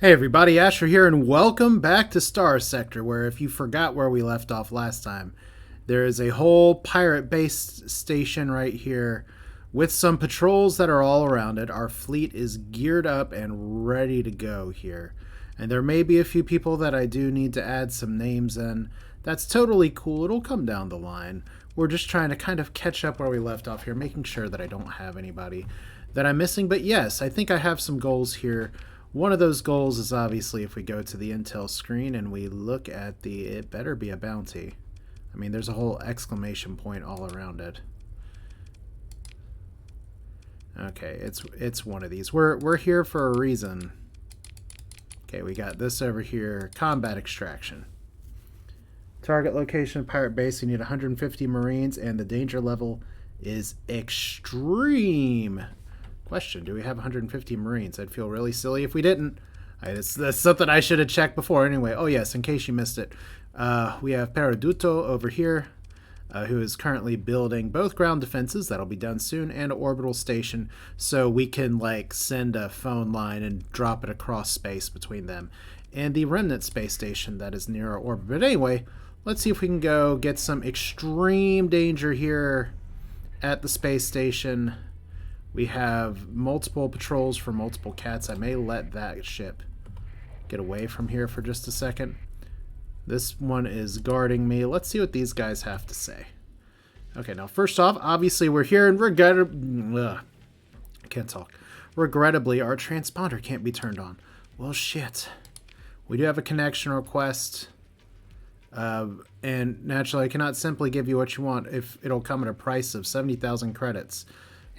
Hey everybody, Asher here, and welcome back to Starsector, where if you forgot where we left off last time, there is a whole pirate-based station right here with some patrols that are all around it. Our fleet is geared up and ready to go here. And there may be a few people that I do need to add some names in. That's totally cool. It'll come down the line. We're just trying to kind of catch up where we left off here, making sure that I don't have anybody that I'm missing. But yes, I think I have some goals here. One of those goals is obviously if we go to the intel screen and we look at the, it better be a bounty. I mean, there's a whole exclamation point all around it. Okay, it's one of these. We're here for a reason. Okay, we got this over here. Combat extraction. Target location, pirate base. You need 150 Marines, and the danger level is extreme. Question, do we have 150 Marines? I'd feel really silly if we didn't. That's something I should have checked before anyway. Oh yes, in case you missed it. We have Pereduto over here, who is currently building both ground defenses, that'll be done soon, and an orbital station, so we can like send a phone line and drop it across space between them. And the remnant space station that is near our orbit. But anyway, let's see if we can go get some extreme danger here at the space station. We have multiple patrols for multiple cats. I may let that ship get away from here for just a second. This one is guarding me. Let's see what these guys have to say. Okay, now first off, obviously we're here and I can't talk. Regrettably, our transponder can't be turned on. Well, shit. We do have a connection request. And naturally, I cannot simply give you what you want if it'll come at a price of 70,000 credits.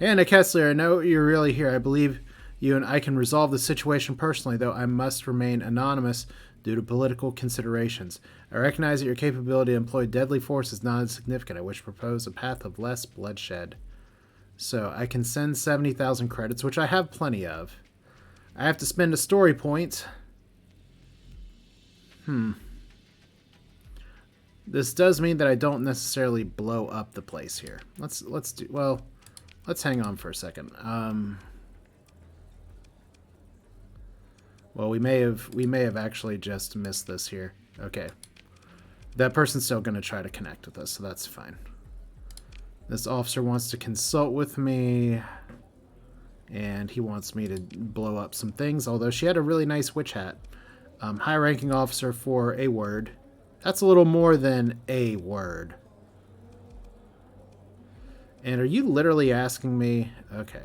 And Kesslier, I know you're really here. I believe you and I can resolve the situation personally, though I must remain anonymous due to political considerations. I recognize that your capability to employ deadly force is not insignificant. I wish to propose a path of less bloodshed. So I can send 70,000 credits, which I have plenty of. I have to spend a story point. This does mean that I don't necessarily blow up the place here. Let's hang on for a second. Well, we may have actually just missed this here. Okay. That person's still going to try to connect with us, so that's fine. This officer wants to consult with me, and he wants me to blow up some things, although she had a really nice witch hat. High-ranking officer for a word. That's a little more than a word. And are you literally asking me? Okay.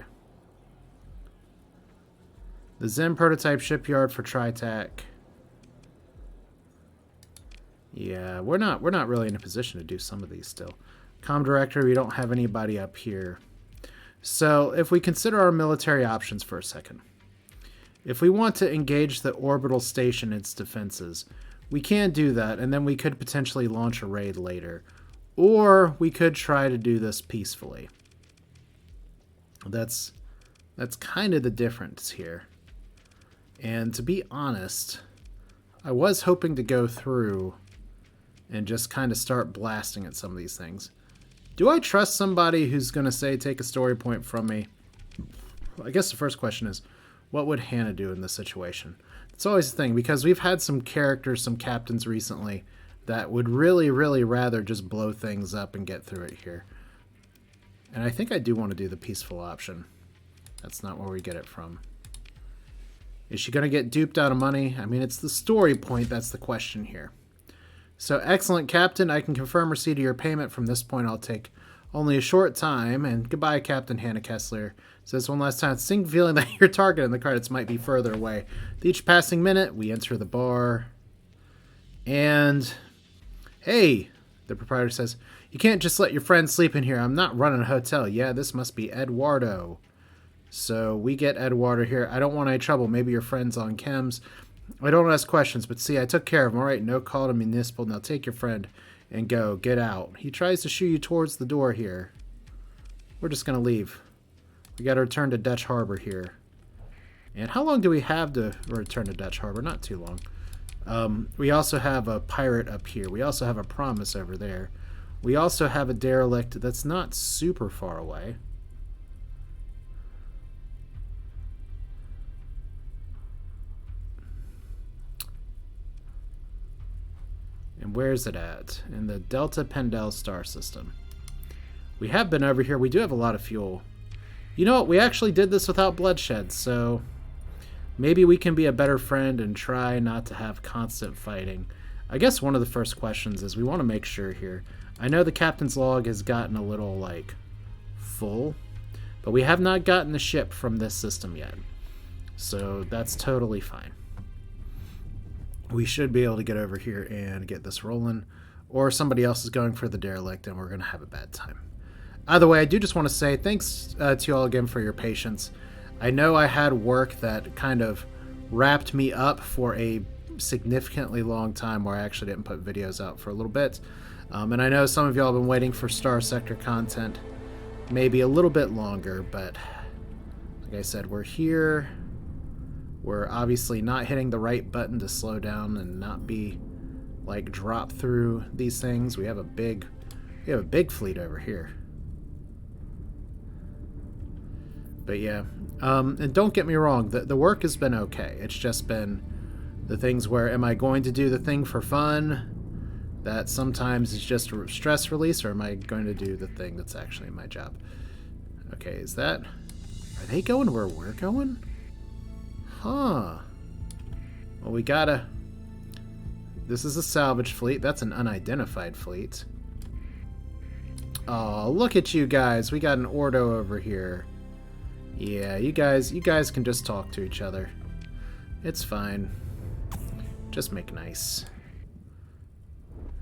The Zem prototype shipyard for Tritac. Yeah, we're not really in a position to do some of these still. Com director, we don't have anybody up here. So if we consider our military options for a second. If we want to engage the orbital station and its defenses, we can do that, and then we could potentially launch a raid later. Or we could try to do this peacefully. That's kind of the difference here. And to be honest, I was hoping to go through and just kind of start blasting at some of these things. Do I trust somebody who's going to say, take a story point from me? I guess the first question is, what would Hannah do in this situation? It's always the thing, because we've had some characters, some captains recently, that would really, really rather just blow things up and get through it here. And I think I do want to do the peaceful option. That's not where we get it from. Is she going to get duped out of money? I mean, it's the story point that's the question here. So, excellent, Captain. I can confirm receipt of your payment. From this point, I'll take only a short time. And goodbye, Captain Hannah Kesslier. Says one last time, distinct feeling that your target and the credits might be further away. With each passing minute, we enter the bar. And... hey, the proprietor says, you can't just let your friend sleep in here. I'm not running a hotel. Yeah, this must be Eduardo. So we get Eduardo here. I don't want any trouble. Maybe your friend's on chems. I don't ask questions, but see, I took care of him. All right, no call to municipal. Now take your friend and go. Get out. He tries to shoo you towards the door here. We're just going to leave. We got to return to Dutch Harbor here. And how long do we have to return to Dutch Harbor? Not too long. We also have a pirate up here. We also have a promise over there. We also have a derelict that's not super far away. And where is it at? In the Delta Pendel star system. We have been over here. We do have a lot of fuel. You know what? We actually did this without bloodshed, so maybe we can be a better friend and try not to have constant fighting. I guess one of the first questions is we want to make sure here. I know the captain's log has gotten a little, like, full, but we have not gotten the ship from this system yet. So that's totally fine. We should be able to get over here and get this rolling, or somebody else is going for the derelict and we're going to have a bad time. Either way, I do just want to say thanks to you all again for your patience. I know I had work that kind of wrapped me up for a significantly long time where I actually didn't put videos out for a little bit. And I know some of y'all have been waiting for Starsector content maybe a little bit longer, but like I said, we're here. We're obviously not hitting the right button to slow down and not be like drop through these things. We have a big fleet over here. But yeah, and don't get me wrong, the work has been okay. It's just been the things where, am I going to do the thing for fun that sometimes is just a stress release, or am I going to do the thing that's actually my job? Okay, is that... Are they going where we're going? Huh. Well, we gotta... This is a salvage fleet. That's an unidentified fleet. Oh, look at you guys. We got an Ordo over here. Yeah, you guys can just talk to each other. It's fine. Just make nice.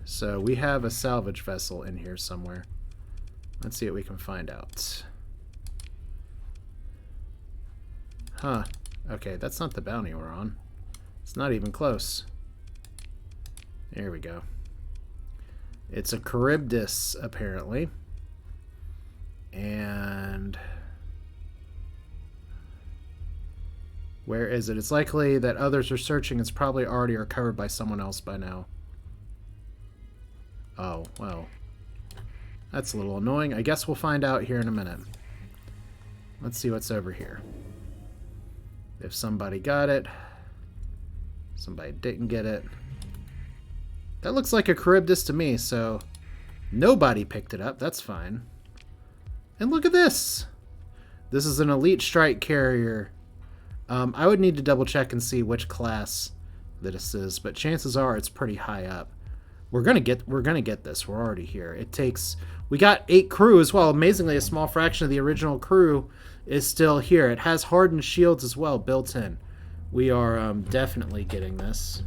So we have a salvage vessel in here somewhere. Let's see what we can find out. Huh. Okay, that's not the bounty we're on. It's not even close. There we go. It's a Charybdis, apparently. And... where is it? It's likely that others are searching. It's probably already recovered by someone else by now. Oh, well. That's a little annoying. I guess we'll find out here in a minute. Let's see what's over here. If somebody got it. Somebody didn't get it. That looks like a Charybdis to me, so nobody picked it up. That's fine. And look at this. This is an elite strike carrier. I would need to double check and see which class this is, but chances are it's pretty high up. We're gonna get this. We're already here. It takes... We got 8 crew as well. Amazingly, a small fraction of the original crew is still here. It has hardened shields as well built in. We are definitely getting this.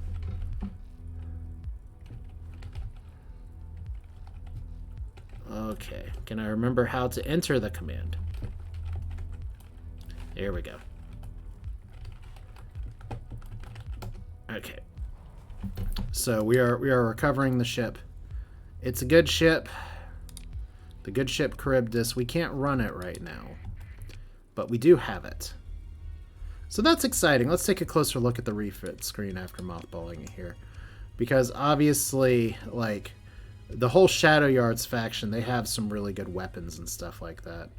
Okay. Can I remember how to enter the command? There we go. Okay. So we are recovering the ship. It's a good ship. The good ship Charybdis. We can't run it right now, but we do have it. So that's exciting. Let's take a closer look at the refit screen after mothballing it here, because obviously, like, the whole Shadow Yards faction, they have some really good weapons and stuff like that.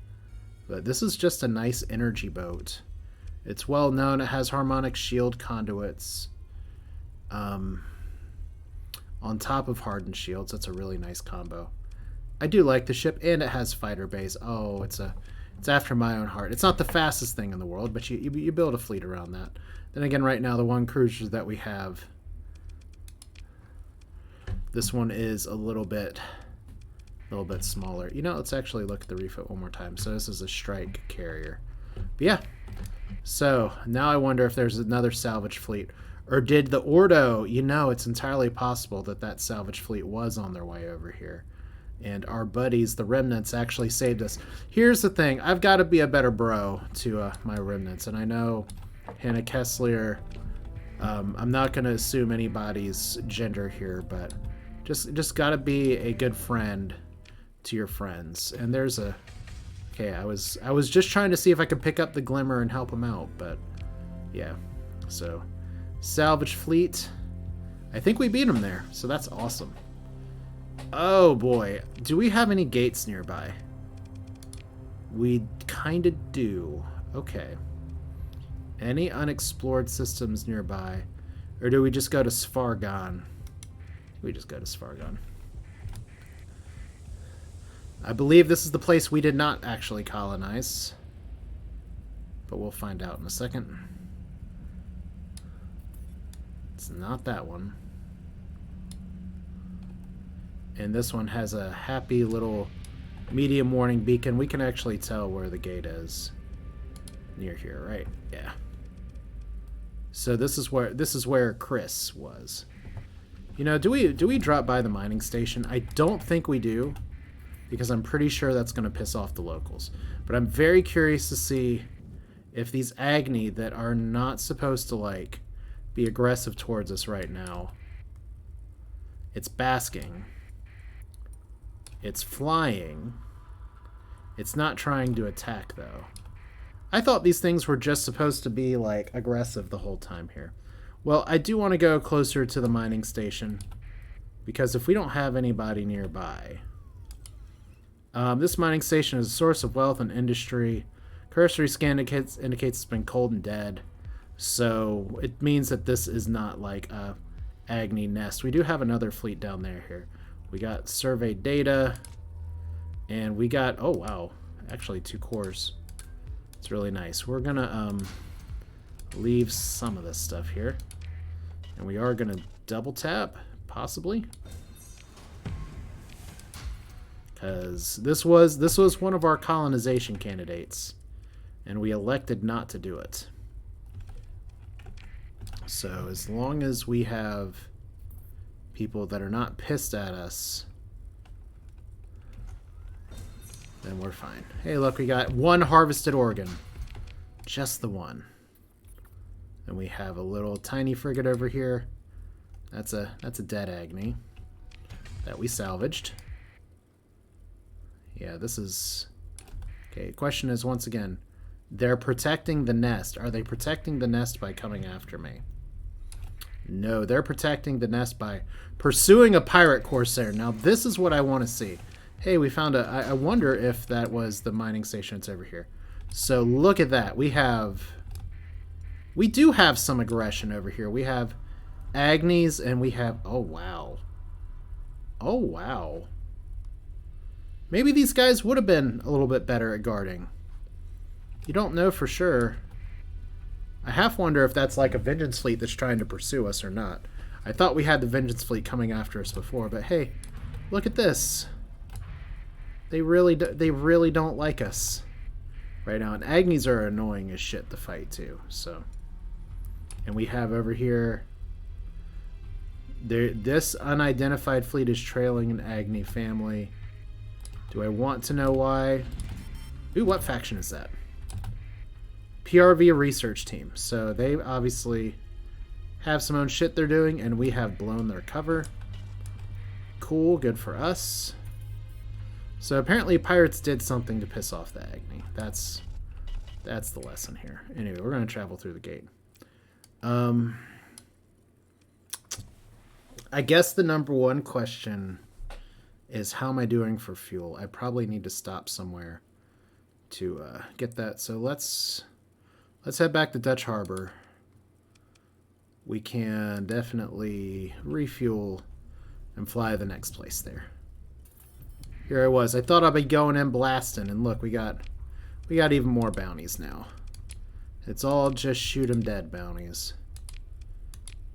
But this is just a nice energy boat. It's well known. It has harmonic shield conduits. On top of hardened shields. That's a really nice combo. I do like the ship, and it has fighter bays. Oh, it's after my own heart. It's not the fastest thing in the world, but you build a fleet around that. Then again, right now, the one cruiser that we have, this one is a little bit smaller. You know, let's actually look at the refit one more time. So this is a strike carrier. But yeah. So now I wonder if there's another salvage fleet. Or did the Ordo, you know, it's entirely possible that that salvage fleet was on their way over here. And our buddies, the Remnants, actually saved us. Here's the thing. I've got to be a better bro to my Remnants. And I know Hannah Kesslier, I'm not going to assume anybody's gender here, but just got to be a good friend to your friends. And there's a... Okay, I was just trying to see if I could pick up the Glimmer and help him out, but yeah. So... salvage fleet. I think we beat him there, so that's awesome. Oh boy, do we have any gates nearby? We kind of do. Okay. Any unexplored systems nearby? Or do we just go to Svargon We just go to Svargon. I believe this is the place we did not actually colonize. But we'll find out in a second. It's not that one. And this one has a happy little medium warning beacon. We can actually tell where the gate is. Near here, right? Yeah. So this is where Chris was. You know, do we drop by the mining station? I don't think we do, because I'm pretty sure that's going to piss off the locals. But I'm very curious to see if these Agni that are not supposed to, like, be aggressive towards us right now. It's basking. It's flying. It's not trying to attack, though. I thought these things were just supposed to be, like, aggressive the whole time here. Well, I do want to go closer to the mining station, because if we don't have anybody nearby... this mining station is a source of wealth and industry. Cursory scan indicates it's been cold and dead. So it means that this is not like a Agni nest. We do have another fleet down there here. We got survey data. And we got... Oh, wow. Actually, 2 cores. It's really nice. We're going to leave some of this stuff here. And we are going to double tap, possibly. Because this was one of our colonization candidates, and we elected not to do it. So as long as we have people that are not pissed at us, then we're fine. Hey, look, we got 1 harvested organ. Just the 1. And we have a little tiny frigate over here. That's a dead Agni that we salvaged. Yeah, this is... Okay, question is, once again, they're protecting the nest. Are they protecting the nest by coming after me? No, they're protecting the nest by pursuing a pirate corsair. Now, this is what I want to see. Hey, we found a... I wonder if that was the mining station that's over here. So, look at that. We do have some aggression over here. We have Agnis, and we have... Oh, wow. Oh, wow. Maybe these guys would have been a little bit better at guarding. You don't know for sure. I half wonder if that's like a vengeance fleet that's trying to pursue us or not. I thought we had the vengeance fleet coming after us before, but hey, look at this. They really don't like us right now. And Agnis are annoying as shit to fight too. So, and we have over here. This unidentified fleet is trailing an Agni family. Do I want to know why? Ooh, what faction is that? PRV research team. So they obviously have some own shit they're doing, and we have blown their cover. Cool, good for us. So apparently pirates did something to piss off the Agni. That's the lesson here. Anyway, we're going to travel through the gate. I guess the number one question is, how am I doing for fuel? I probably need to stop somewhere to get that. So let's head back to Dutch Harbor. We can definitely refuel and fly to the next place there. Here I was. I thought I'd be going in blasting, and look, we got even more bounties now. It's all just shoot 'em dead bounties.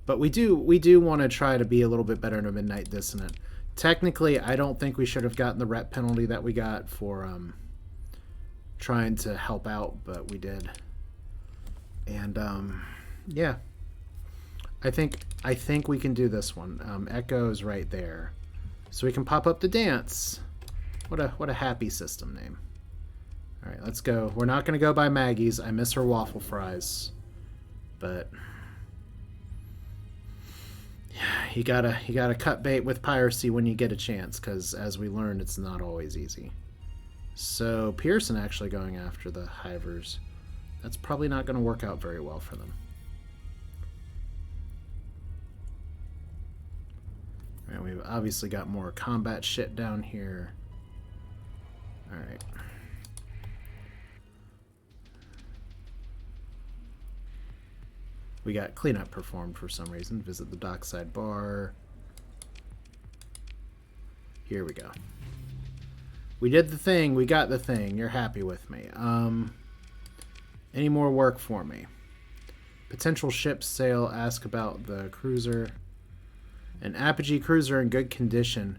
But we do want to try to be a little bit better in a Midnight Dissonant. Technically, I don't think we should have gotten the rep penalty that we got for trying to help out, but we did. And yeah, I think we can do this one. Echo is right there, so we can pop up the dance. What a happy system name. All right, let's go. We're not going to go by Maggie's. I miss her waffle fries, but yeah, you gotta cut bait with piracy when you get a chance, because as we learned, it's not always easy. So Pearson actually going after the Hivers. That's probably not going to work out very well for them. And we've obviously got more combat shit down here. Alright. We got cleanup performed for some reason. Visit the dockside bar. Here we go. We did the thing. We got the thing. You're happy with me. Any more work for me? Potential ship sale. Ask about the cruiser. An apogee cruiser in good condition.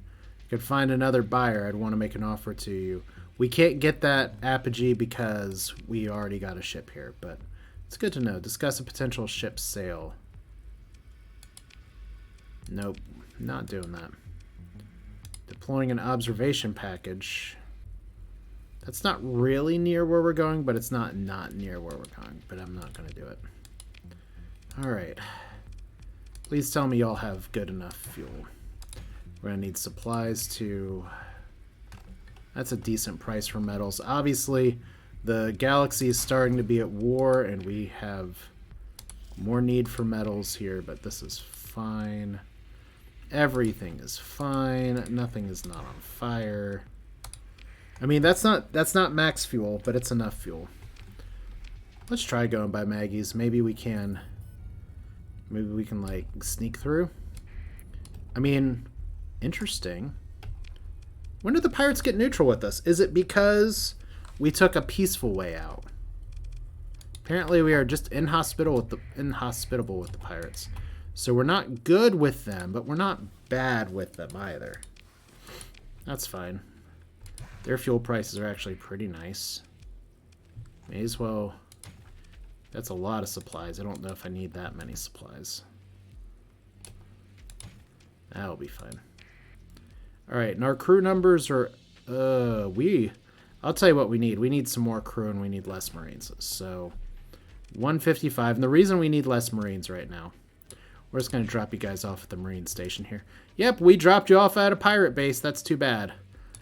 Could find another buyer. I'd want to make an offer to you. We can't get that apogee because we already got a ship here, but it's good to know. Discuss a potential ship sale. Nope, not doing that. Deploying an observation package. That's not really near where we're going, but it's not near where we're going, but I'm not going to do it. All right. Please tell me y'all have good enough fuel. We're going to need supplies to... That's a decent price for metals. Obviously, the galaxy is starting to be at war, and we have more need for metals here, but this is fine. Everything is fine. Nothing is not on fire. I mean, that's not max fuel, but it's enough fuel. Let's try going by Maggie's. Maybe we can like sneak through. I mean, interesting. When did the pirates get neutral with us? Is it because we took a peaceful way out? Apparently we are just inhospitable with the pirates. So we're not good with them, but we're not bad with them either. That's fine. Their fuel prices are actually pretty nice. May as well... That's a lot of supplies. I don't know if I need that many supplies. That'll be fine. Alright, and our crew numbers are... I'll tell you what we need. We need some more crew and we need less Marines. So, 155. And the reason we need less Marines right now... We're just going to drop you guys off at the Marine station here. Yep, we dropped you off at a pirate base. That's too bad.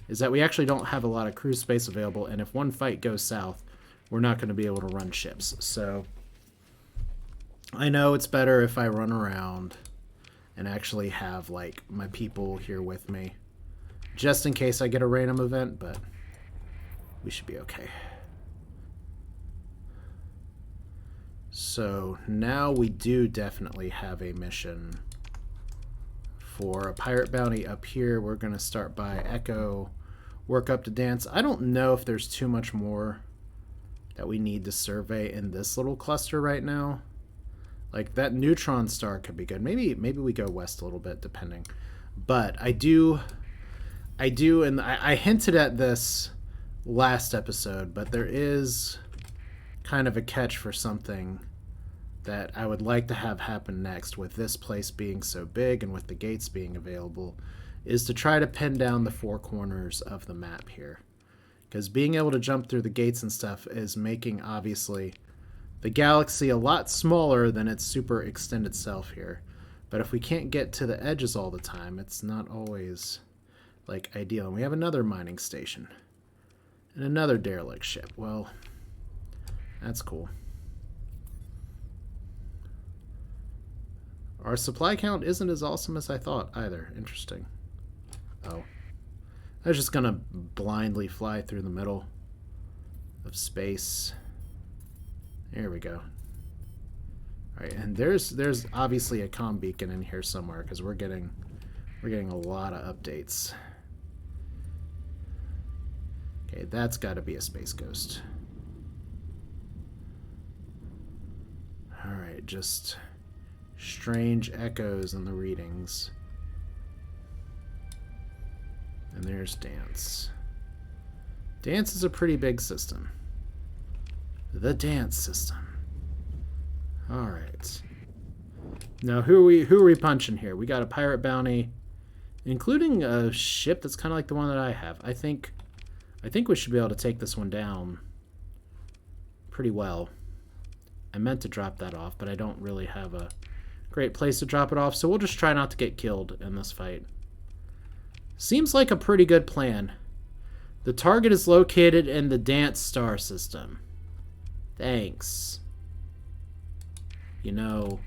Is that we actually don't have a lot of crew space available, and if one fight goes south, we're not going to be able to run ships. So, I know it's better if I run around and actually have, like, my people here with me. Just in case I get a random event, but we should be okay. So now we do definitely have a mission for a pirate bounty up here. We're going to start by Echo, work up to Dance. I don't know if there's too much more that we need to survey in this little cluster right now. Like that neutron star could be good. Maybe we go west a little bit depending. But I do, and I hinted at this last episode, but there is kind of a catch for something that I would like to have happen next with this place being so big and with the gates being available, is to try to pin down the four corners of the map here. Because being able to jump through the gates and stuff is making, obviously, the galaxy a lot smaller than its super extended self here. But if we can't get to the edges all the time, it's not always, like, ideal. And we have another mining station. And another derelict ship. Well... That's cool. Our supply count isn't as awesome as I thought either. Interesting. Oh. I was just gonna blindly fly through the middle of space. There we go. Alright, and there's obviously a comm beacon in here somewhere because we're getting a lot of updates. Okay, that's gotta be a space ghost. Alright, just strange echoes in the readings. And there's Dance. Dance is a pretty big system. The Dance system. Alright. Now, who are we punching here? We got a pirate bounty, including a ship that's kind of like the one that I have. I think we should be able to take this one down pretty well. I meant to drop that off, but I don't really have a great place to drop it off, so we'll just try not to get killed in this fight. Seems like a pretty good plan. The target is located in the Dance star system. Thanks. You know,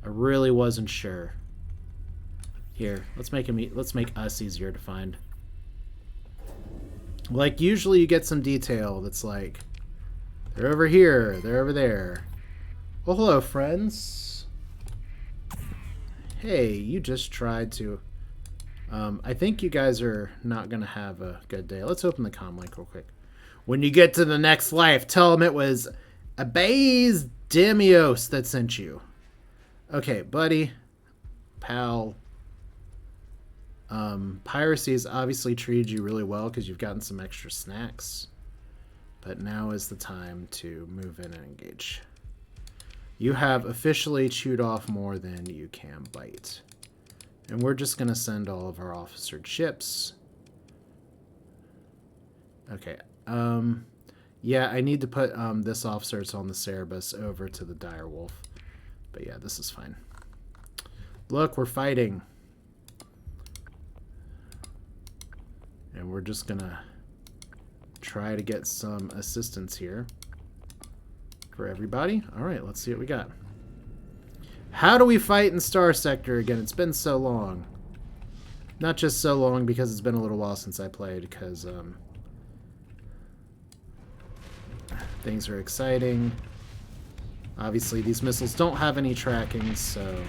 I really wasn't sure. Here, let's make us easier to find. Like, usually you get some detail that's like, they're over here, they're over there. Well, hello, friends. Hey, you just tried to... I think you guys are not going to have a good day. Let's open the comm link real quick. When you get to the next life, tell them it was Abase Demios that sent you. Okay, buddy, pal. Piracy has obviously treated you really well because you've gotten some extra snacks. But now is the time to move in and engage. You have officially chewed off more than you can bite. And we're just going to send all of our officered ships. Okay. Yeah, I need to put this officer that's on the Cerebus over to the Direwolf. But yeah, this is fine. Look, we're fighting. And we're just going to try to get some assistance here for everybody. All right, let's see what we got. How do we fight in Starsector again? It's been so long. Not just so long because it's been a little while since I played, because things are exciting. Obviously, these missiles don't have any tracking, so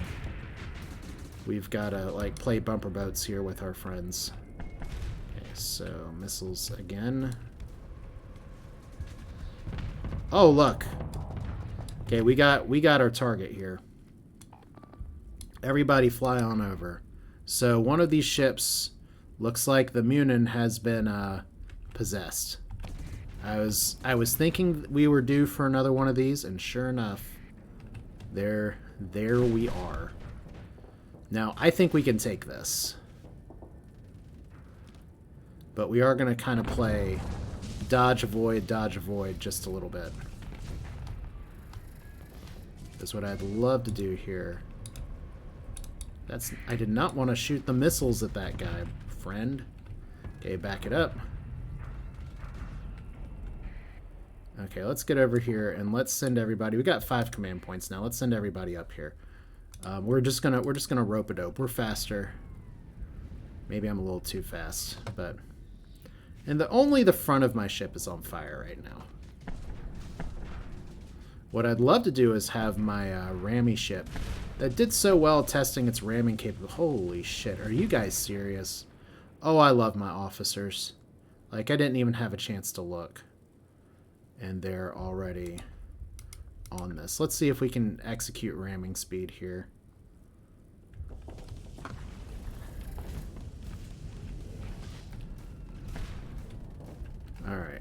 we've got to like play bumper boats here with our friends. Okay, so missiles again. Oh, look. Okay, we got our target here. Everybody fly on over. So one of these ships looks like the Munin has been possessed. I was thinking we were due for another one of these, and sure enough, there we are. Now, I think we can take this. But we are going to kind of play dodge, avoid just a little bit. That's what I'd love to do here. I did not want to shoot the missiles at that guy, friend. Okay, back it up. Okay, let's get over here and let's send everybody. We got 5 command points now. Let's send everybody up here. We're just gonna rope a dope. We're faster. Maybe I'm a little too fast, but and only the front of my ship is on fire right now. What I'd love to do is have my Rammy ship that did so well testing its ramming capability. Holy shit, are you guys serious? Oh, I love my officers. Like, I didn't even have a chance to look. And they're already on this. Let's see if we can execute ramming speed here. Alright.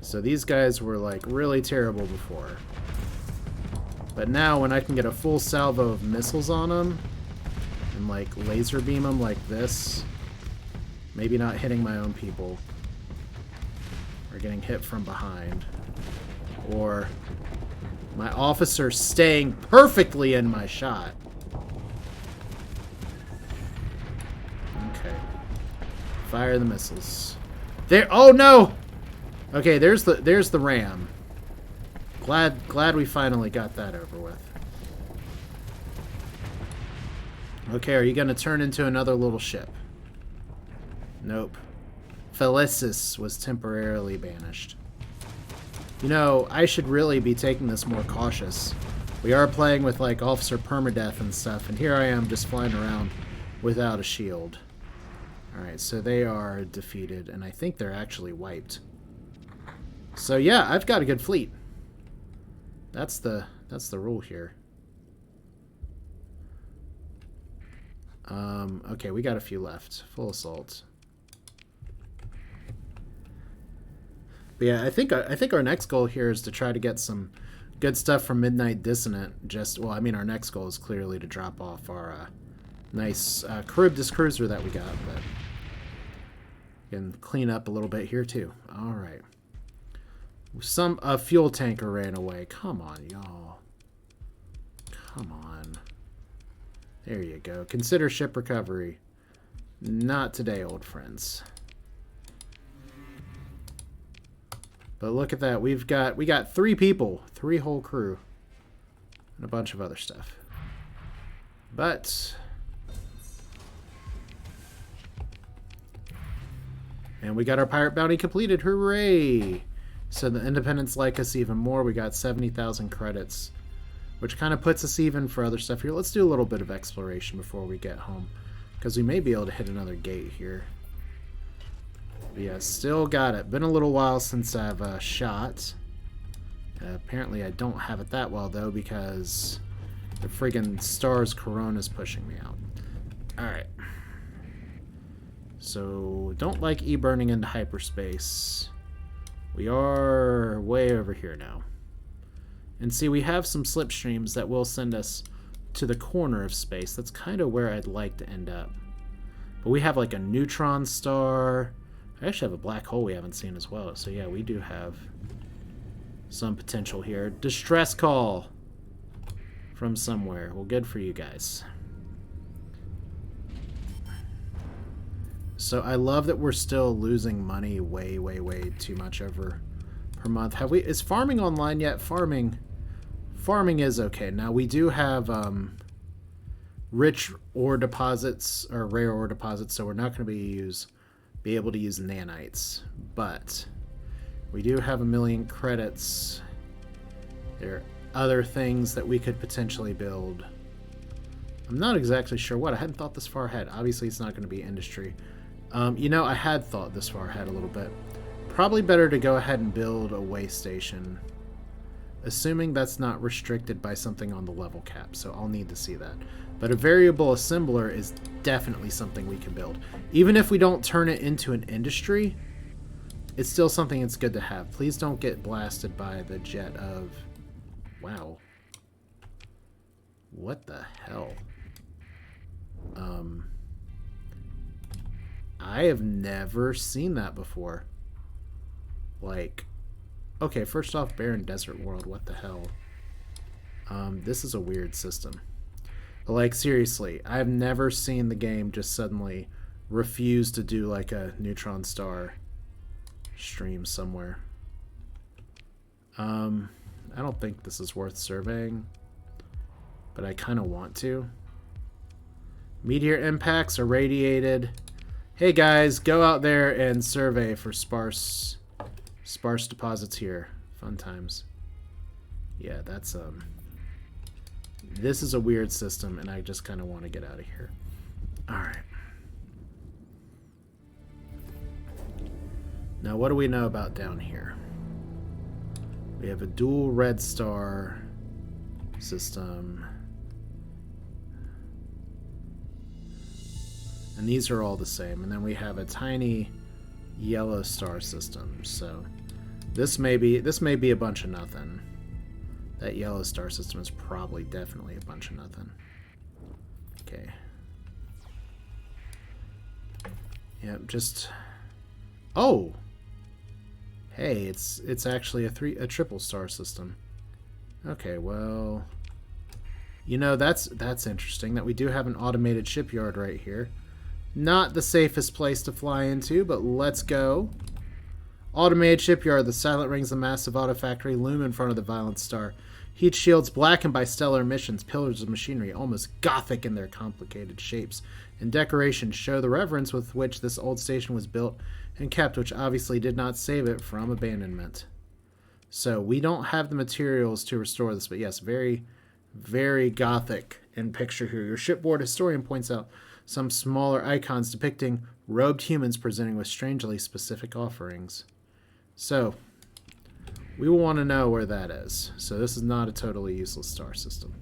So these guys were like really terrible before. But now when I can get a full salvo of missiles on them and like laser beam them like this, maybe not hitting my own people or getting hit from behind, or my officer staying perfectly in my shot. Okay. Fire the missiles. There. Oh no! Okay, there's the ram. Glad we finally got that over with. Okay, are you gonna turn into another little ship? Nope. Felicis was temporarily banished. You know, I should really be taking this more cautious. We are playing with like Officer Permadeath and stuff, and here I am just flying around without a shield. Alright, so they are defeated, and I think they're actually wiped. So yeah, I've got a good fleet. That's the rule here. Okay, we got a few left. Full assault. But yeah, I think our next goal here is to try to get some good stuff from Midnight Dissonant. Well, I mean, our next goal is clearly to drop off our nice Charybdis cruiser that we got, but we can clean up a little bit here too. All right. A fuel tanker ran away. Come on, y'all. Come on. There you go. Consider ship recovery. Not today, old friends. But look at that. We got 3 people, 3 whole crew, and a bunch of other stuff. But and we got our pirate bounty completed. Hooray! So the Independents like us even more. We got 70,000 credits. which kind of puts us even for other stuff here. Let's do a little bit of exploration before we get home, because we may be able to hit another gate here. But yeah, still got it. Been a little while since I've shot. Apparently I don't have it that well, though, because the friggin' Stars Corona's pushing me out. Alright. So, don't like E-burning into hyperspace. We are way over here now. And see, we have some slipstreams that will send us to the corner of space. That's kind of where I'd like to end up. But we have like a neutron star. I actually have a black hole we haven't seen as well. So yeah, we do have some potential here. Distress call from somewhere. Well, good for you guys. So I love that we're still losing money way, way, way too much over per month. Is farming online yet? Farming is okay. Now we do have rich ore deposits or rare ore deposits, so we're not going to be able to use nanites, but we do have 1 million credits. There are other things that we could potentially build. I'm not exactly sure what. I hadn't thought this far ahead. Obviously, it's not going to be industry. You know, I had thought this far ahead a little bit. Probably better to go ahead and build a way station, assuming that's not restricted by something on the level cap, so I'll need to see that. But a variable assembler is definitely something we can build. Even if we don't turn it into an industry, it's still something that's good to have. Please don't get blasted by the jet of... Wow. What the hell? I have never seen that before. Like, okay, first off, barren desert world, what the hell? This is a weird system. But like, seriously, I've never seen the game just suddenly refuse to do like a neutron star stream somewhere. I don't think this is worth surveying, but I kind of want to. Meteor impacts are radiated. Hey guys, go out there and survey for sparse deposits here. Fun times. Yeah, that's this is a weird system, and I just kind of want to get out of here. All right. Now, what do we know about down here? We have a dual red star system. And these are all the same. And then we have a tiny yellow star system. So this may be a bunch of nothing. That yellow star system is probably definitely a bunch of nothing. Okay. Yep, just... Oh! Hey, it's actually a triple star system. Okay, well... You know, that's interesting that we do have an automated shipyard right here. Not the safest place to fly into, but let's go. Automated shipyard. The silent rings of the massive auto factory loom in front of the violent star. Heat shields blackened by stellar emissions, pillars of machinery, almost gothic in their complicated shapes and decorations, show the reverence with which this old station was built and kept, which obviously did not save it from abandonment. So we don't have the materials to restore this, but yes, very, very gothic in picture here. Your shipboard historian points out some smaller icons depicting robed humans presenting with strangely specific offerings. So, we will want to know where that is. So this is not a totally useless star system.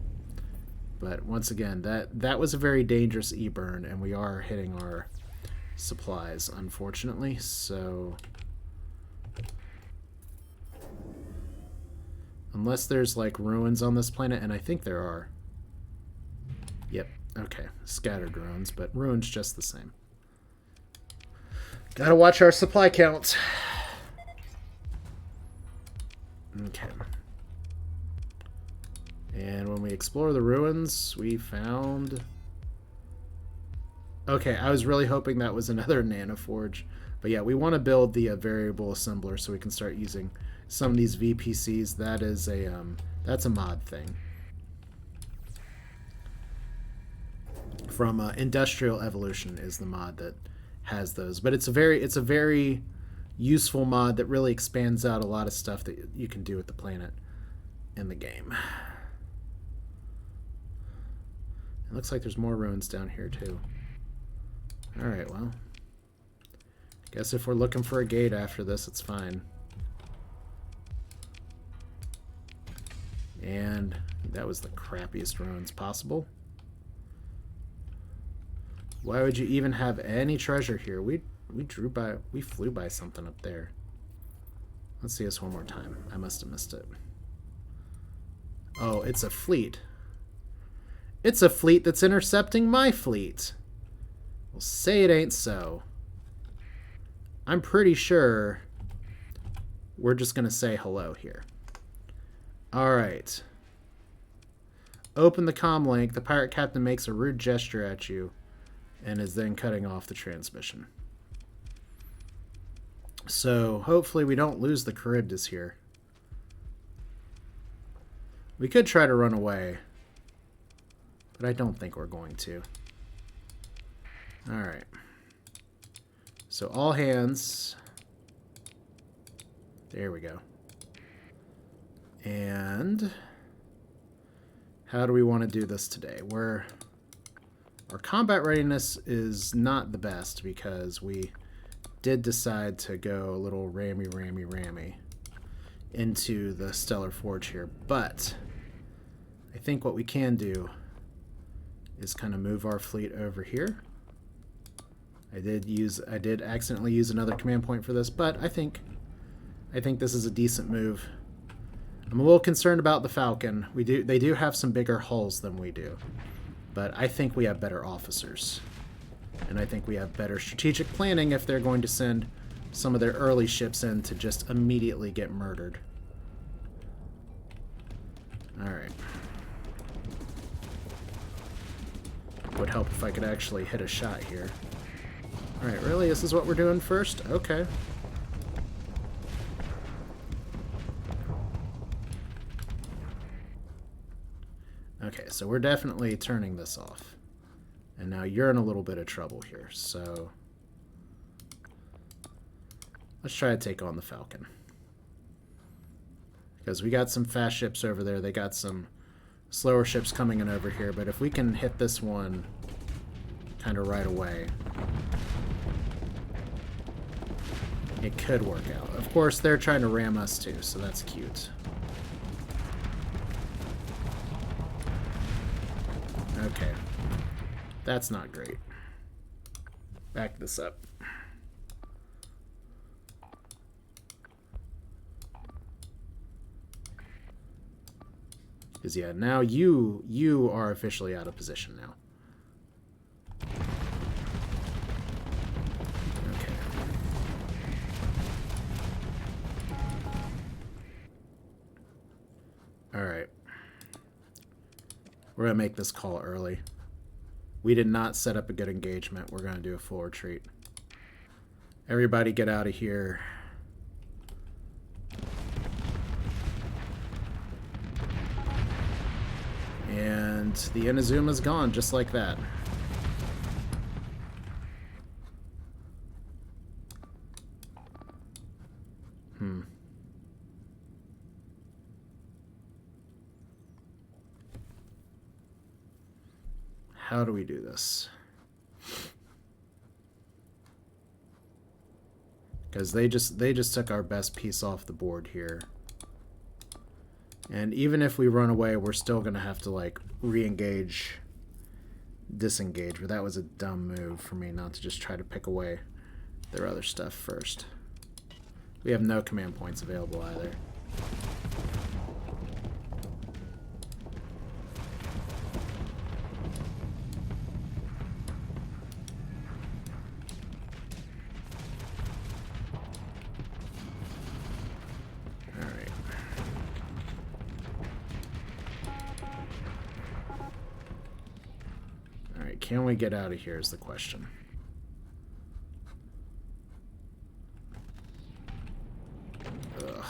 But once again, that was a very dangerous E-burn, and we are hitting our supplies, unfortunately. So, unless there's like ruins on this planet, and I think there are. Yep. Okay, scattered ruins, but ruins just the same. Gotta watch our supply count. Okay. And when we explore the ruins, we found... Okay, I was really hoping that was another nanoforge. But yeah, we want to build the variable assembler so we can start using some of these VPCs. That is a, that's a mod thing. From Industrial Evolution is the mod that has those, but it's a very useful mod that really expands out a lot of stuff that you can do with the planet in the game. It looks like there's more ruins down here too. Alright, well. Guess if we're looking for a gate after this, it's fine. And that was the crappiest ruins possible. Why would you even have any treasure here? We flew by something up there. Let's see this one more time. I must have missed it. Oh, it's a fleet. It's a fleet that's intercepting my fleet. Well, say it ain't so. I'm pretty sure we're just going to say hello here. Alright. Open the comm link. The pirate captain makes a rude gesture at you and is then cutting off the transmission. So, hopefully we don't lose the Charybdis here. We could try to run away, but I don't think we're going to. Alright. So, all hands. There we go. And how do we want to do this today? Our combat readiness is not the best because we did decide to go a little rammy into the Stellar Forge here. But I think what we can do is kind of move our fleet over here. I did accidentally use another command point for this, but I think this is a decent move. I'm a little concerned about the Falcon. They do have some bigger hulls than we do, but I think we have better officers. And I think we have better strategic planning if they're going to send some of their early ships in to just immediately get murdered. Alright. Would help if I could actually hit a shot here. Alright, really? This is what we're doing first? Okay. Okay, so we're definitely turning this off. And now you're in a little bit of trouble here, so let's try to take on the Falcon. Because we got some fast ships over there, they got some slower ships coming in over here, but if we can hit this one kind of right away, it could work out. Of course, they're trying to ram us too, so that's cute. Okay. That's not great. Back this up. Because, yeah, now you are officially out of position now. Okay. Alright. We're going to make this call early. We did not set up a good engagement. We're going to do a full retreat. Everybody get out of here. And the Inazuma's gone just like that. How do we do this? Because they just took our best piece off the board here. And even if we run away, we're still going to have to, like, re-engage, disengage. But that was a dumb move for me not to just try to pick away their other stuff first. We have no command points available either. Can we get out of here is the question. Ugh.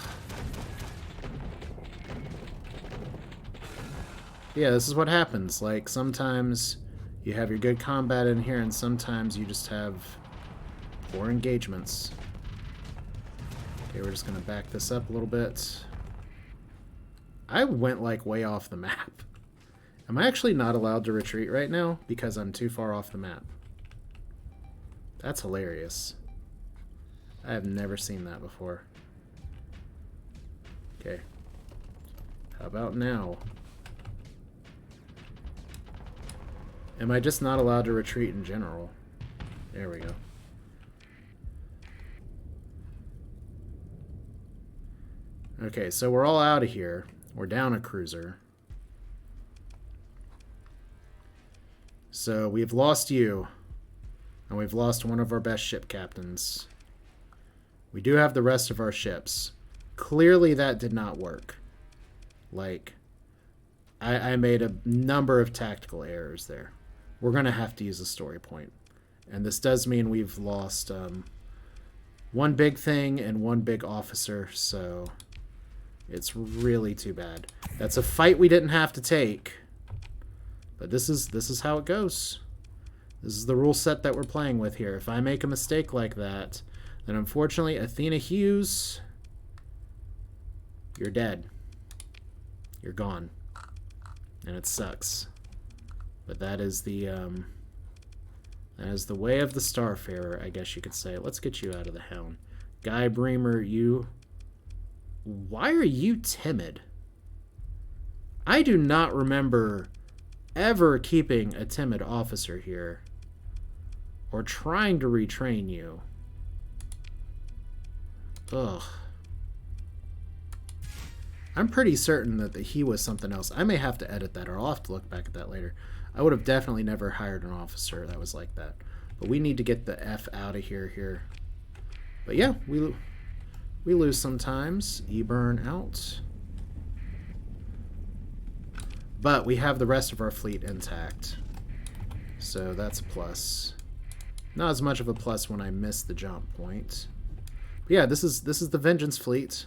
Yeah, this is what happens. Like, sometimes you have your good combat in here, and sometimes you just have poor engagements. Okay, we're just going to back this up a little bit. I went, like, way off the map. Am I actually not allowed to retreat right now because I'm too far off the map? That's hilarious. I have never seen that before. Okay. How about now? Am I just not allowed to retreat in general? There we go. Okay, so we're all out of here. We're down a cruiser. So we've lost you. And we've lost one of our best ship captains. We do have the rest of our ships. Clearly that did not work. Like, I made a number of tactical errors there. We're going to have to use a story point. And this does mean we've lost one big thing and one big officer, so it's really too bad. That's a fight we didn't have to take. But this is how it goes. This is the rule set that we're playing with here. If I make a mistake like that, then unfortunately, Athena Hughes, you're dead. You're gone. And it sucks. But that is the way of the Starfarer, I guess you could say. Let's get you out of the Hound. Guy Bremer, you... Why are you timid? I do not remember ever keeping a timid officer here. Or trying to retrain you. Ugh. I'm pretty certain that he was something else. I may have to edit that, or I'll have to look back at that later. I would have definitely never hired an officer that was like that. But we need to get the F out of here. But yeah, we lose sometimes. E-burn out. But we have the rest of our fleet intact. So that's a plus. Not as much of a plus when I miss the jump point. But yeah, this is the Vengeance fleet.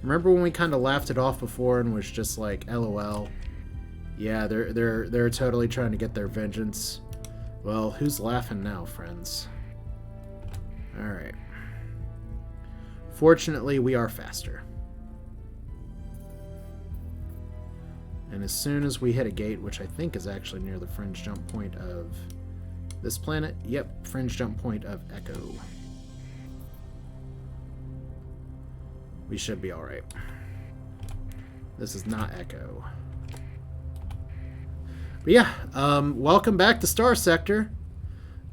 Remember when we kind of laughed it off before and was just like, LOL. Yeah, they're totally trying to get their vengeance. Well, who's laughing now, friends? Alright. Fortunately, we are faster. And as soon as we hit a gate, which I think is actually near the fringe jump point of this planet. Yep, fringe jump point of Echo. We should be alright. This is not Echo. But yeah, welcome back to Starsector.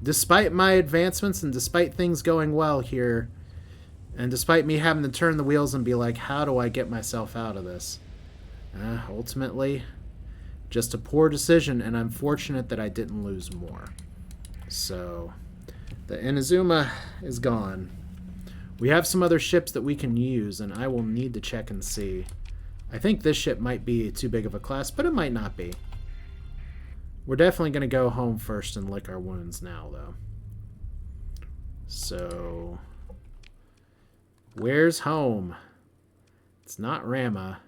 Despite my advancements and despite things going well here, and despite me having to turn the wheels and be like, how do I get myself out of this? Ultimately, just a poor decision, and I'm fortunate that I didn't lose more. So, the Inazuma is gone. We have some other ships that we can use, and I will need to check and see. I think this ship might be too big of a class, but it might not be. We're definitely going to go home first and lick our wounds now, though. So, where's home? It's not Rama.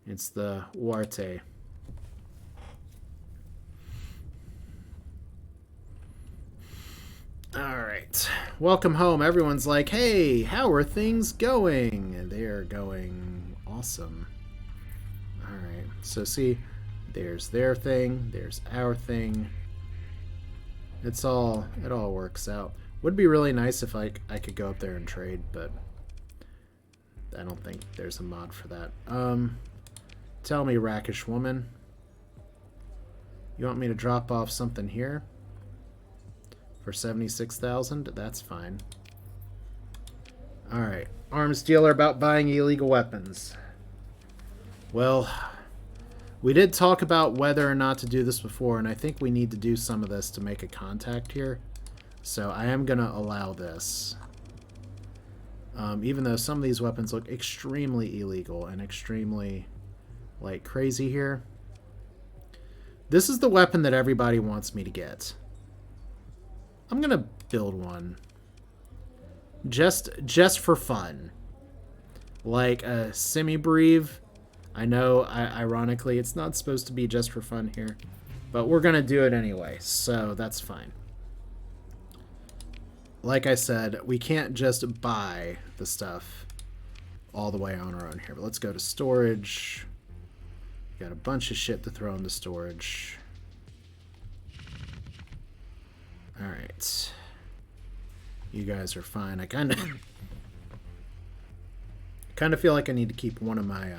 It's the Huarte. Alright. Welcome home. Everyone's like, hey, how are things going? And they are going awesome. Alright. So see, there's their thing. There's our thing. It all works out. Would be really nice if I could go up there and trade, but I don't think there's a mod for that. Tell me, Rakish woman. You want me to drop off something here? For 76,000? That's fine. Alright. Arms dealer about buying illegal weapons. Well, we did talk about whether or not to do this before, and I think we need to do some of this to make a contact here. So I am going to allow this. Even though some of these weapons look extremely illegal and extremely, like, crazy here. This is the weapon that everybody wants me to get. I'm going to build one. Just for fun. Like a semi-breve. I know, ironically, it's not supposed to be just for fun here. But we're going to do it anyway, so that's fine. Like I said, we can't just buy the stuff all the way on our own here. But let's go to storage. Got a bunch of shit to throw into storage. Alright. You guys are fine. I kind of feel like I need to keep one of my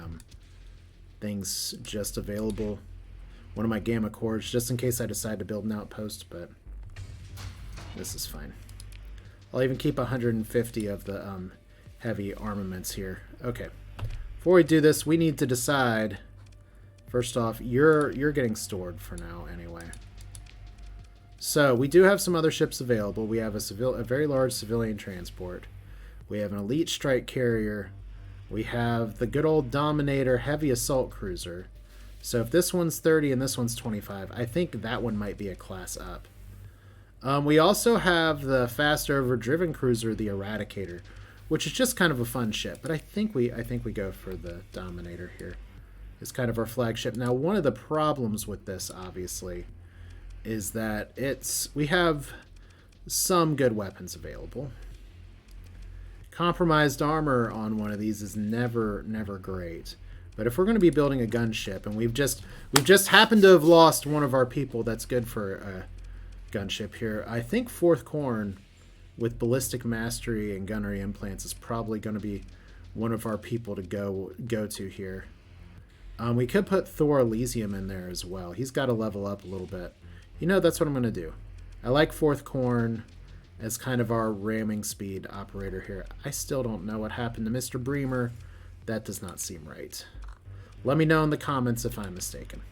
things just available. One of my gamma cores, just in case I decide to build an outpost, but this is fine. I'll even keep 150 of the heavy armaments here. Okay. Before we do this, we need to decide. First off, you're getting stored for now anyway. So we do have some other ships available. We have a very large civilian transport. We have an elite strike carrier. We have the good old Dominator heavy assault cruiser. So if this one's 30 and this one's 25, I think that one might be a class up. We also have the fast overdriven cruiser, the Eradicator, which is just kind of a fun ship. But I think we go for the Dominator here. It's kind of our flagship. Now, one of the problems with this, obviously, is that we have some good weapons available. Compromised armor on one of these is never great. But if we're going to be building a gunship, and we've just happened to have lost one of our people that's good for a gunship here, I think Fourth Corn with ballistic mastery and gunnery implants is probably going to be one of our people to go to here. We could put Thor Elysium in there as well. He's got to level up a little bit. You know, that's what I'm going to do. I like Fourth Corn as kind of our ramming speed operator here. I still don't know what happened to Mr. Bremer. That does not seem right. Let me know in the comments if I'm mistaken.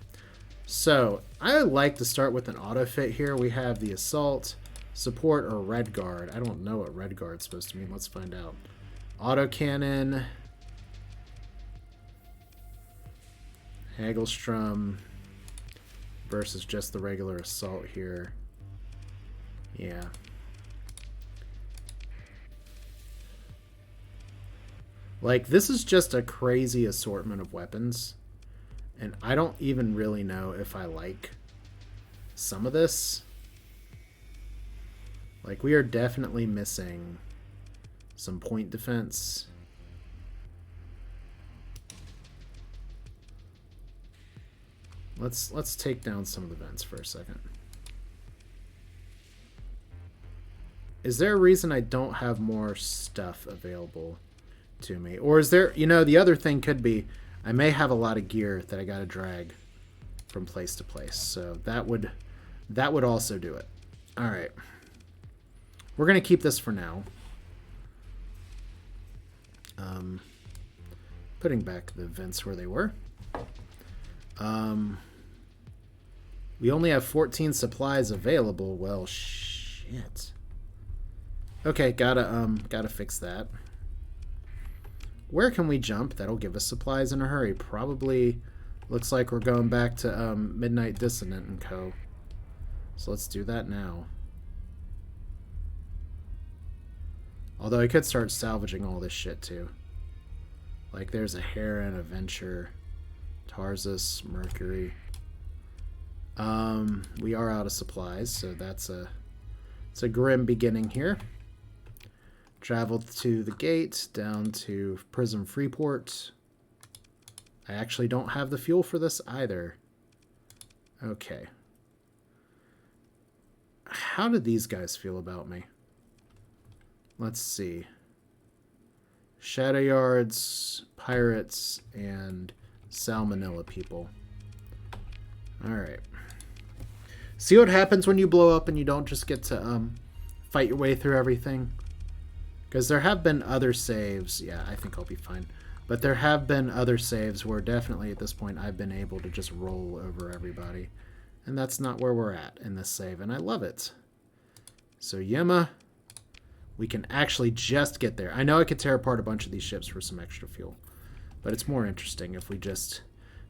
So, I like to start with an auto fit here. We have the Assault, Support, or Red Guard. I don't know what Red Guard's supposed to mean. Let's find out. Auto Cannon. Hagelstrom versus just the regular Assault here. Yeah. Like, this is just a crazy assortment of weapons. And I don't even really know if I like some of this. Like, we are definitely missing some point defense. Let's take down some of the vents for a second. Is there a reason I don't have more stuff available to me? Or is there, you know, the other thing could be I may have a lot of gear that I gotta drag from place to place. So that would also do it. Alright. We're gonna keep this for now. Putting back the vents where they were. We only have 14 supplies available. Well, shit. Okay, gotta fix that. Where can we jump? That'll give us supplies in a hurry. Probably looks like we're going back to Midnight Dissonant and Co. So let's do that now. Although I could start salvaging all this shit too. Like there's a Heron, a Venture, Tarsus, Mercury. We are out of supplies, so it's a grim beginning here. Traveled to the gate, down to Prism Freeport. I actually don't have the fuel for this either. Okay. How did these guys feel about me? Let's see. Shadow Yards, Pirates, and Salmonella people. Alright. See what happens when you blow up and you don't just get to fight your way through everything? Because there have been other saves. Yeah, I think I'll be fine. But there have been other saves where definitely at this point I've been able to just roll over everybody. And that's not where we're at in this save, and I love it. So Yema, we can actually just get there. I know I could tear apart a bunch of these ships for some extra fuel. But it's more interesting if we just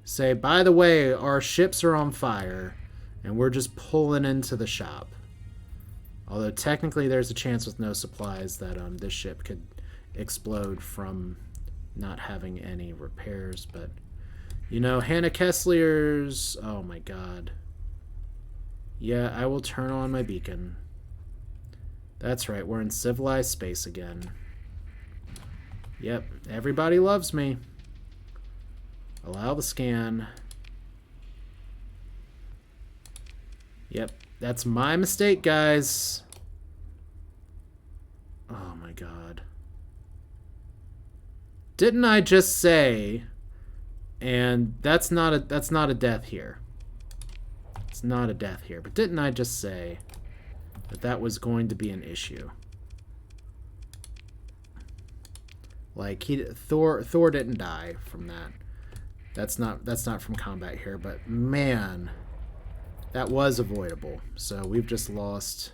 say, by the way, our ships are on fire, and we're just pulling into the shop. Although technically there's a chance with no supplies that this ship could explode from not having any repairs. But, you know, Hannah Kesslier's... Oh my god. Yeah, I will turn on my beacon. That's right, we're in civilized space again. Yep, everybody loves me. Allow the scan. Yep, that's my mistake, guys. Oh my god. Didn't I just say, and that's not a death here. It's not a death here, but didn't I just say that that was going to be an issue? Like Thor didn't die from that. That's not from combat here, but man, that was avoidable. So we've just lost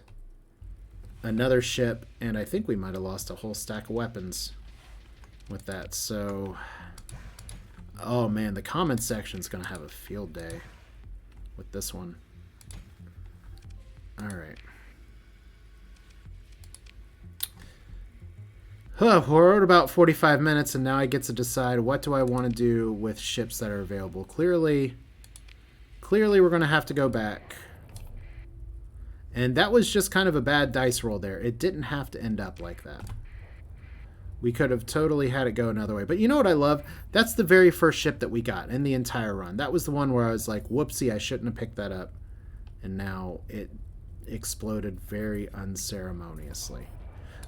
another ship, and I think we might have lost a whole stack of weapons with that. So, oh man, the comment section's gonna have a field day with this one. All right. We're at about 45 minutes, and now I get to decide what do I want to do with ships that are available. Clearly we're going to have to go back. And that was just kind of a bad dice roll there. It didn't have to end up like that. We could have totally had it go another way. But you know what I love? That's the very first ship that we got in the entire run. That was the one where I was like, whoopsie, I shouldn't have picked that up. And now it exploded very unceremoniously.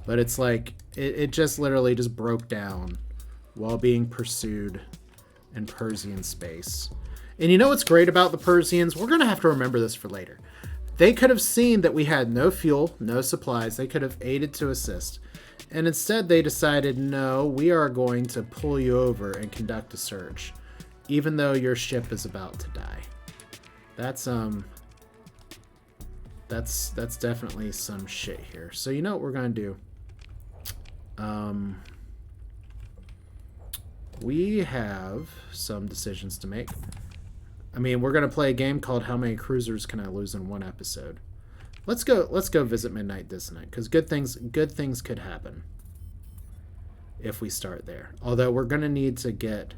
But it's like, it just literally just broke down while being pursued in Persean space. And you know what's great about the Persians? We're going to have to remember this for later. They could have seen that we had no fuel, no supplies. They could have aided to assist. And instead they decided, no, we are going to pull you over and conduct a search, even though your ship is about to die. That's definitely some shit here. So you know what we're going to do? We have some decisions to make. I mean, we're going to play a game called How Many Cruisers Can I Lose in One Episode? Let's go visit Midnight Dissonant, because good things could happen if we start there. Although we're going to need to get...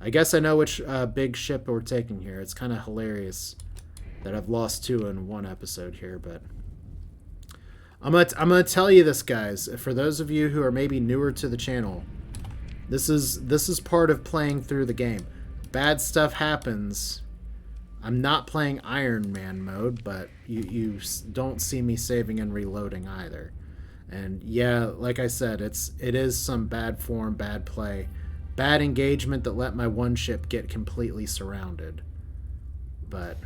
I guess I know which big ship we're taking here. It's kind of hilarious that I've lost 2 in one episode here, but... I'm gonna tell you this, guys. For those of you who are maybe newer to the channel, this is part of playing through the game. Bad stuff happens. I'm not playing Iron Man mode, but you don't see me saving and reloading either. And yeah, like I said, it is some bad form, bad play, bad engagement that let my one ship get completely surrounded. But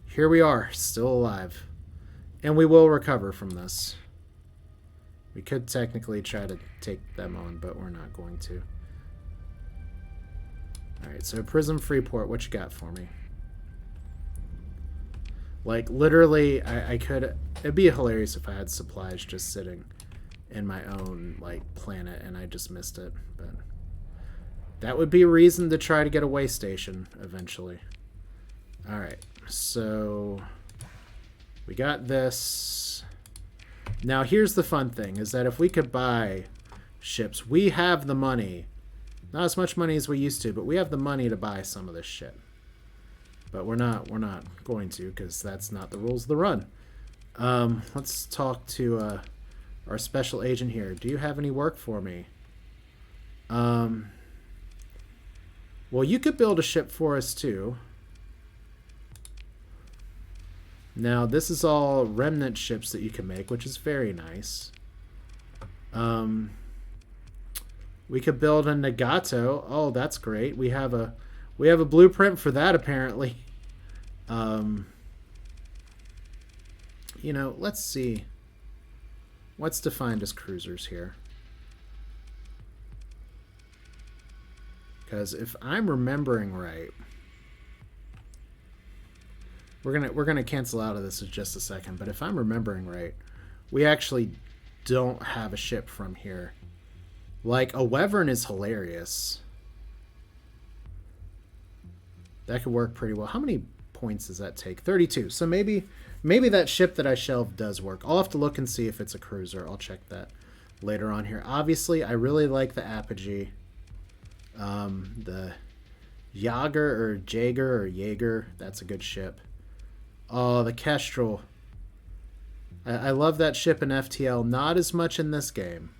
here we are, still alive. And we will recover from this. We could technically try to take them on, but we're not going to. Alright, so Prism Freeport, what you got for me? Like, literally, I could... It'd be hilarious if I had supplies just sitting in my own, like, planet, and I just missed it. But that would be a reason to try to get a way station, eventually. Alright, so... we got this. Now, here's the fun thing, is that if we could buy ships, we have the money. Not as much money as we used to, but we have the money to buy some of this shit. But we're not going to, because that's not the rules of the run. Let's talk to our special agent here. Do you have any work for me? Well, you could build a ship for us, too. Now, this is all remnant ships that you can make, which is very nice. We could build a Nagato. Oh, that's great. We have a blueprint for that, apparently. You know, let's see. What's defined as cruisers here? Because if I'm remembering right... We're gonna cancel out of this in just a second, but if I'm remembering right, we actually don't have a ship from here. Like, a Wyvern is hilarious. That could work pretty well. How many points does that take? 32. So maybe that ship that I shelved does work. I'll have to look and see if it's a cruiser. I'll check that later on here. Obviously, I really like the Apogee. The Jaeger, that's a good ship. Oh, the Kestrel. I love that ship in FTL. Not as much in this game.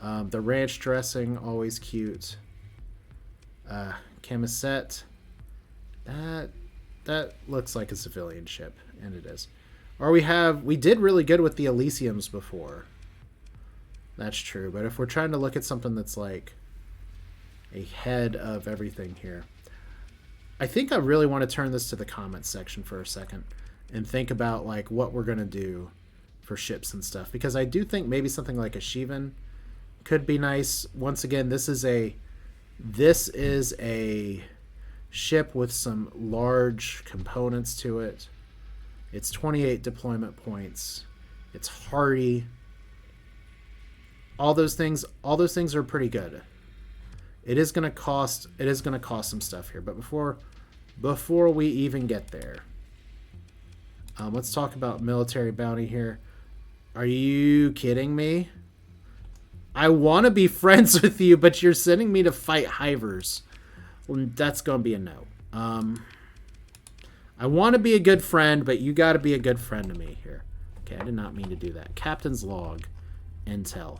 The ranch dressing, always cute. Camisette. That that looks like a civilian ship, and it is. Or we did really good with the Elysiums before. That's true, but if we're trying to look at something that's like ahead of everything here, I think I really want to turn this to the comments section for a second and think about like what we're going to do for ships and stuff, because I do think maybe something like a Shivan could be nice. Once again, this is a ship with some large components to it. It's 28 deployment points. It's hardy. All those things are pretty good. It is going to cost some stuff here, but before we even get there, let's talk about military bounty here. Are you kidding me? I want to be friends with you, but you're sending me to fight hivers. Well, that's going to be a no. I want to be a good friend, but you got to be a good friend to me here. Okay, I did not mean to do that. Captain's log. Intel.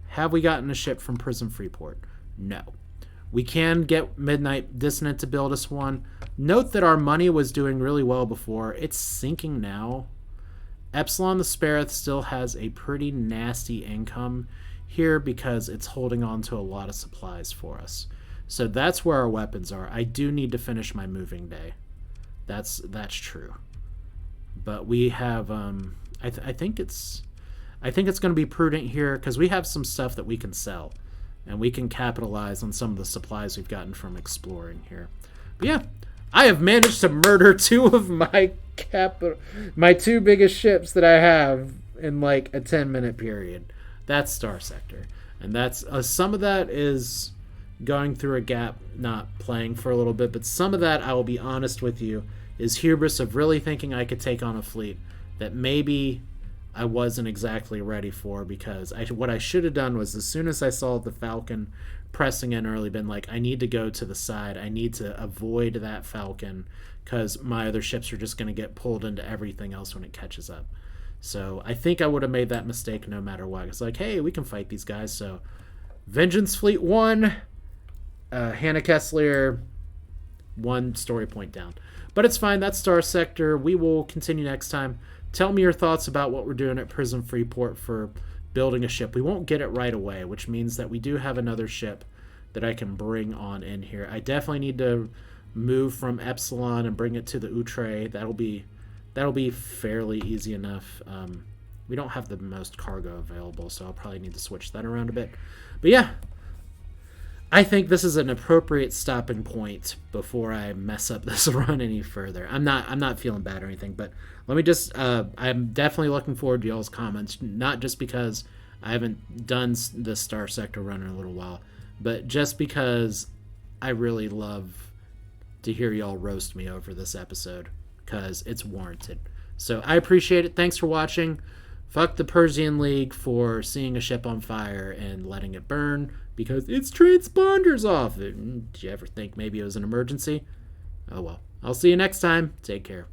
Have we gotten a ship from Prison Freeport? No. We can get Midnight Dissonant to build us one. Note that our money was doing really well before. It's sinking now. Epsilon the Sparrow still has a pretty nasty income here because it's holding on to a lot of supplies for us. So that's where our weapons are. I do need to finish my moving day. That's true. But we have I think it's going to be prudent here because we have some stuff that we can sell and we can capitalize on some of the supplies we've gotten from exploring here. But yeah, I have managed to murder two of my two biggest ships that I have in like a 10-minute period. That's Starsector. And that's some of that is going through a gap, not playing for a little bit, but some of that, I will be honest with you, is hubris of really thinking I could take on a fleet that maybe I wasn't exactly ready for, because what I should have done was as soon as I saw the Falcon pressing in early, been like, I need to go to the side. I need to avoid that Falcon because my other ships are just going to get pulled into everything else when it catches up. So I think I would have made that mistake no matter what. It's like, hey, we can fight these guys. So Vengeance Fleet 1, Hannah Kesslier, 1 story point down. But it's fine. That's Starsector. We will continue next time. Tell me your thoughts about what we're doing at Prison Freeport for building a ship. We won't get it right away, which means that we do have another ship that I can bring on in here. I definitely need to move from Epsilon and bring it to the Outre. That'll be fairly easy enough. We don't have the most cargo available, so I'll probably need to switch that around a bit. But yeah, I think this is an appropriate stopping point before I mess up this run any further. I'm not feeling bad or anything, but let me just I'm definitely looking forward to y'all's comments, not just because I haven't done the Starsector run in a little while, but just because I really love to hear y'all roast me over this episode, because it's warranted. So I appreciate it. Thanks for watching. Fuck the Persean League for seeing a ship on fire and letting it burn because its transponders off. Did you ever think maybe it was an emergency? Oh well. I'll see you next time. Take care.